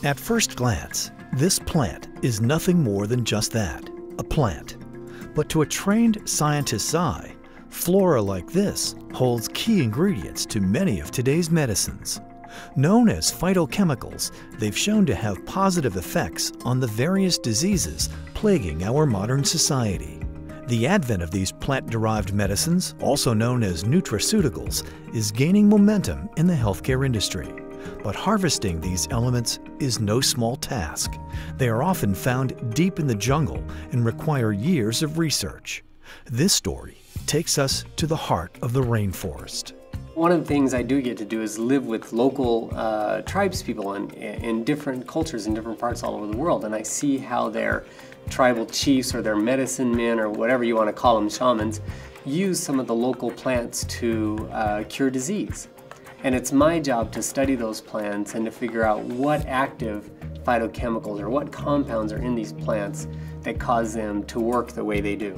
At first glance, this plant is nothing more than just that, a plant. But to a trained scientist's eye, flora like this holds key ingredients to many of today's medicines. Known as phytochemicals, they've shown to have positive effects on the various diseases plaguing our modern society. The advent of these plant-derived medicines, also known as nutraceuticals, is gaining momentum in the healthcare industry. But harvesting these elements is no small task. They are often found deep in the jungle and require years of research. This story takes us to the heart of the rainforest. One of the things I do get to do is live with local tribespeople in different cultures in different parts all over the world, and I see how their tribal chiefs or their medicine men or whatever you want to call them, shamans, use some of the local plants to cure disease. And it's my job to study those plants and to figure out what active phytochemicals or what compounds are in these plants that cause them to work the way they do.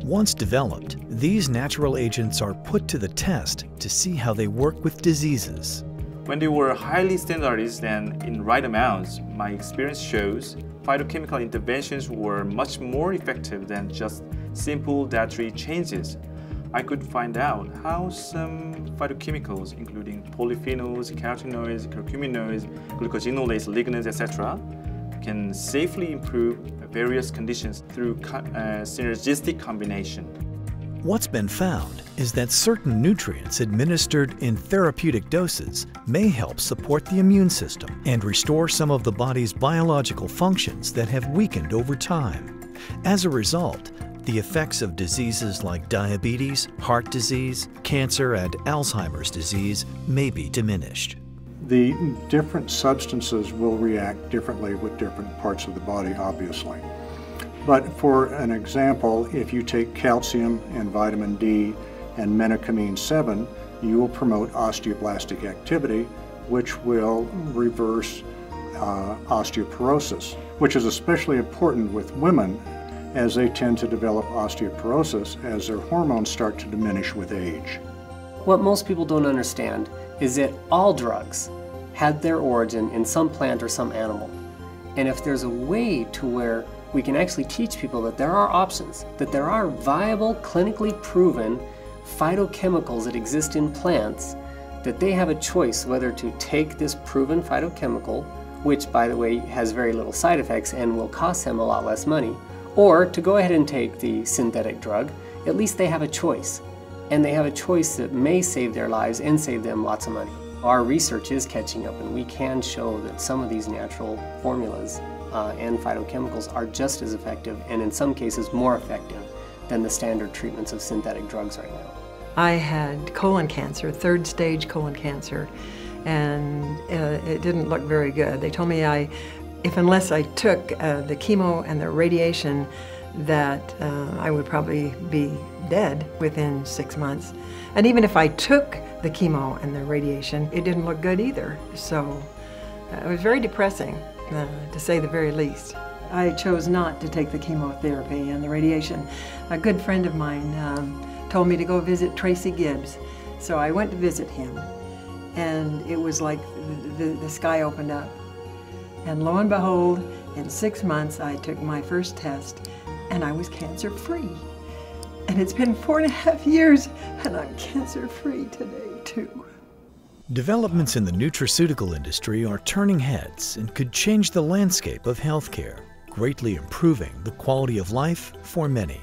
Once developed, these natural agents are put to the test to see how they work with diseases. When they were highly standardized and in right amounts, my experience shows phytochemical interventions were much more effective than just simple dietary changes. I could find out how some phytochemicals, including polyphenols, carotenoids, curcuminoids, glucosinolates, lignans, etc., can safely improve various conditions through synergistic combination. What's been found is that certain nutrients administered in therapeutic doses may help support the immune system and restore some of the body's biological functions that have weakened over time. As a result, the effects of diseases like diabetes, heart disease, cancer, and Alzheimer's disease may be diminished. The different substances will react differently with different parts of the body, obviously. But for an example, if you take calcium and vitamin D and menacamine 7, you will promote osteoblastic activity, which will reverse osteoporosis, which is especially important with women as they tend to develop osteoporosis as their hormones start to diminish with age. What most people don't understand is that all drugs had their origin in some plant or some animal. And if there's a way to where we can actually teach people that there are options, that there are viable, clinically proven phytochemicals that exist in plants, that they have a choice whether to take this proven phytochemical, which by the way has very little side effects and will cost them a lot less money, or to go ahead and take the synthetic drug. At least they have a choice. And they have a choice that may save their lives and save them lots of money. Our research is catching up, and we can show that some of these natural formulas and phytochemicals are just as effective, and in some cases more effective, than the standard treatments of synthetic drugs right now. I had colon cancer, third stage colon cancer, and it didn't look very good. They told me unless I took the chemo and the radiation, that I would probably be dead within 6 months. And even if I took the chemo and the radiation, it didn't look good either. So it was very depressing, to say the very least. I chose not to take the chemotherapy and the radiation. A good friend of mine told me to go visit Tracy Gibbs. So I went to visit him, and it was like the sky opened up. And lo and behold, in 6 months I took my first test, and I was cancer-free. And it's been 4.5 years, and I'm cancer-free today, too. Developments in the nutraceutical industry are turning heads and could change the landscape of healthcare, greatly improving the quality of life for many.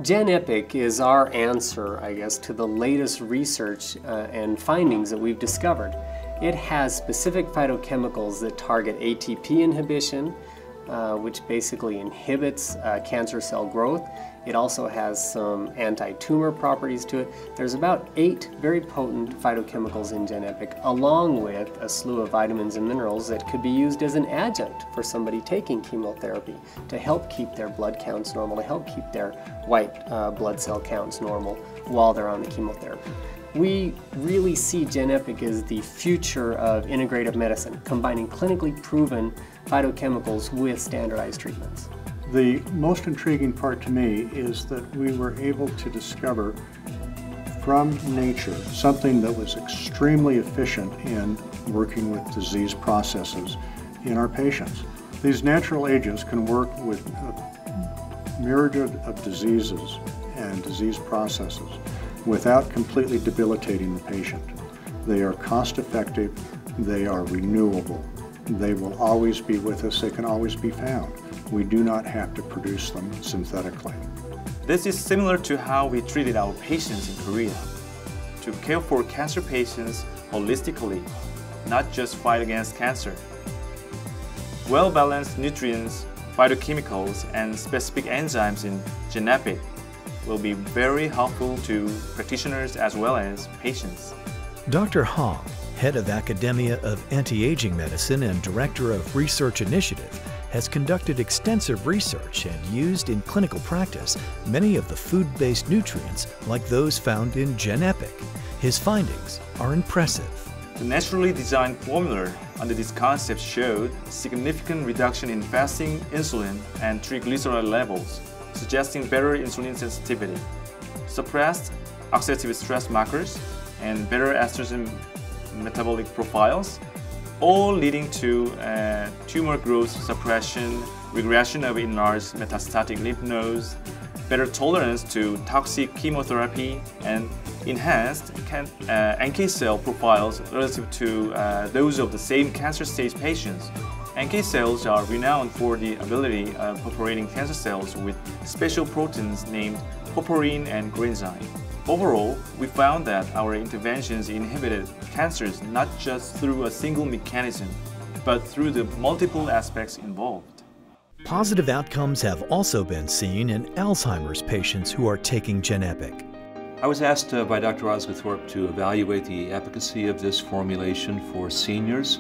GenEpic is our answer, I guess, to the latest research and findings that we've discovered. It has specific phytochemicals that target ATP inhibition, which basically inhibits cancer cell growth. It also has some anti-tumor properties to it. There's about 8 very potent phytochemicals in GenEpic, along with a slew of vitamins and minerals that could be used as an adjunct for somebody taking chemotherapy to help keep their blood counts normal, to help keep their white blood cell counts normal while they're on the chemotherapy. We really see GenEpic as the future of integrative medicine, combining clinically proven phytochemicals with standardized treatments. The most intriguing part to me is that we were able to discover from nature something that was extremely efficient in working with disease processes in our patients. These natural agents can work with a myriad of diseases and disease processes without completely debilitating the patient. They are cost-effective, they are renewable, they will always be with us, they can always be found. We do not have to produce them synthetically. This is similar to how we treated our patients in Korea. To care for cancer patients holistically, not just fight against cancer. Well-balanced nutrients, phytochemicals, and specific enzymes in Genepic will be very helpful to practitioners as well as patients. Dr. Hong, head of Academia of Anti-Aging Medicine and Director of Research Initiative, has conducted extensive research and used in clinical practice many of the food-based nutrients like those found in Genepic. His findings are impressive. The naturally designed formula under this concept showed significant reduction in fasting insulin and triglyceride levels, suggesting better insulin sensitivity, suppressed oxidative stress markers, and better estrogen metabolic profiles, all leading to tumor growth suppression, regression of enlarged metastatic lymph nodes, better tolerance to toxic chemotherapy, and enhanced NK cell profiles relative to those of the same cancer stage patients. NK cells are renowned for the ability of populating cancer cells with special proteins named purpurine and granzyme. Overall, we found that our interventions inhibited cancers not just through a single mechanism, but through the multiple aspects involved. Positive outcomes have also been seen in Alzheimer's patients who are taking Genepic. I was asked by Dr. Osgothorpe to evaluate the efficacy of this formulation for seniors,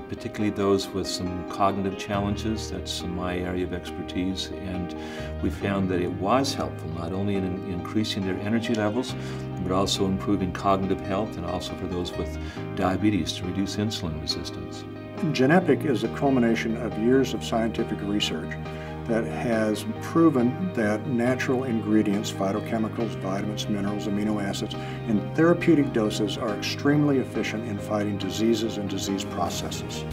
particularly those with some cognitive challenges. That's my area of expertise, and we found that it was helpful not only in increasing their energy levels, but also improving cognitive health, and also for those with diabetes to reduce insulin resistance. Genepic is a culmination of years of scientific research that has proven that natural ingredients, phytochemicals, vitamins, minerals, amino acids, in therapeutic doses are extremely efficient in fighting diseases and disease processes.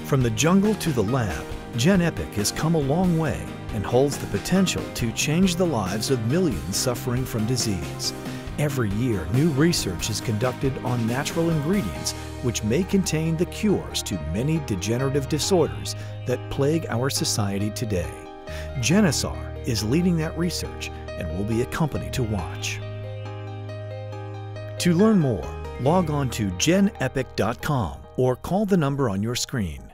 From the jungle to the lab, Genepic has come a long way and holds the potential to change the lives of millions suffering from disease. Every year, new research is conducted on natural ingredients which may contain the cures to many degenerative disorders that plague our society today. Genesar is leading that research and will be a company to watch. To learn more, log on to genepic.com or call the number on your screen.